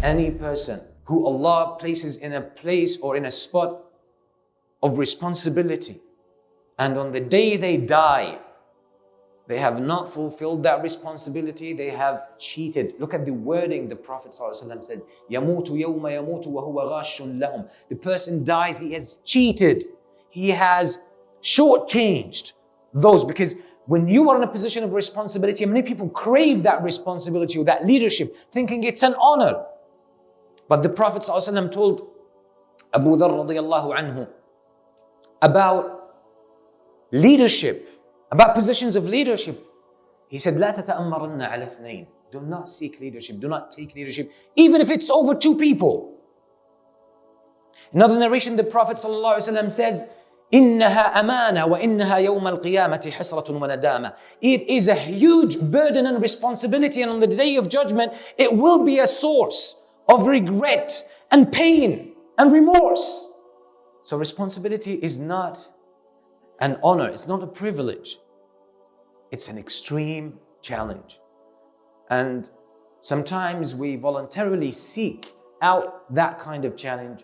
any person who Allah places in a place or in a spot of responsibility, and on the day they die, they have not fulfilled that responsibility, they have cheated. Look at the wording the Prophet ﷺ said, يَمُوتُ يَوْمَ يَمُوتُ وَهُوَ غَاشٌ لَهُمْ. The person dies, he has cheated. He has shortchanged those. Because when you are in a position of responsibility, many people crave that responsibility or that leadership, thinking it's an honor. But the Prophet ﷺ told Abu Dharr radiyallahu anhu about leadership, about positions of leadership. He said, لا تتأمرن على اثنين. Do not seek leadership, do not take leadership, even if it's over 2 people. Another narration, the Prophet ﷺ says, إنها أمانة وإنها يوم القيامة حسرة وندامة. It is a huge burden and responsibility, and on the day of judgment, it will be a source of regret and pain and remorse. So responsibility is not an honor, it's not a privilege. It's an extreme challenge. And sometimes we voluntarily seek out that kind of challenge,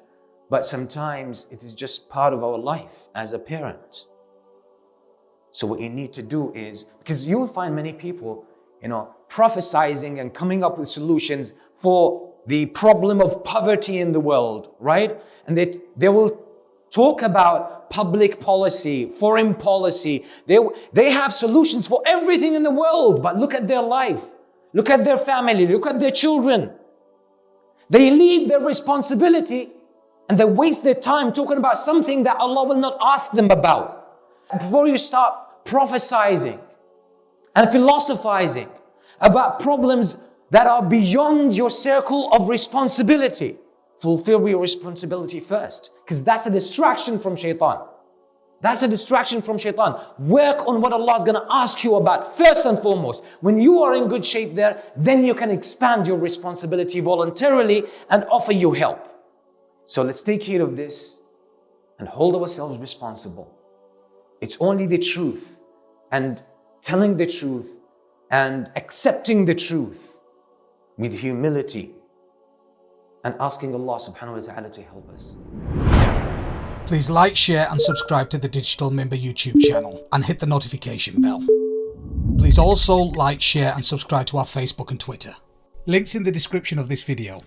but sometimes it is just part of our life as a parent. So what you need to do is, because you will find many people, prophesizing and coming up with solutions for the problem of poverty in the world, right? And they will talk about public policy, foreign policy. They have solutions for everything in the world, but look at their life. Look at their family. Look at their children. They leave their responsibility and they waste their time talking about something that Allah will not ask them about. Before you start prophesizing and philosophizing about problems that are beyond your circle of responsibility, fulfill your responsibility first, because that's a distraction from shaitan. That's a distraction from shaitan. Work on what Allah is going to ask you about first and foremost. When you are in good shape there, then you can expand your responsibility voluntarily and offer you help. So let's take heed of this and hold ourselves responsible. It's only the truth and telling the truth and accepting the truth with humility and asking Allah subhanahu wa ta'ala to help us. Please like, share and subscribe to the Digital Mimbar YouTube channel and hit the notification bell. Please also like, share and subscribe to our Facebook and Twitter. Links in the description of this video.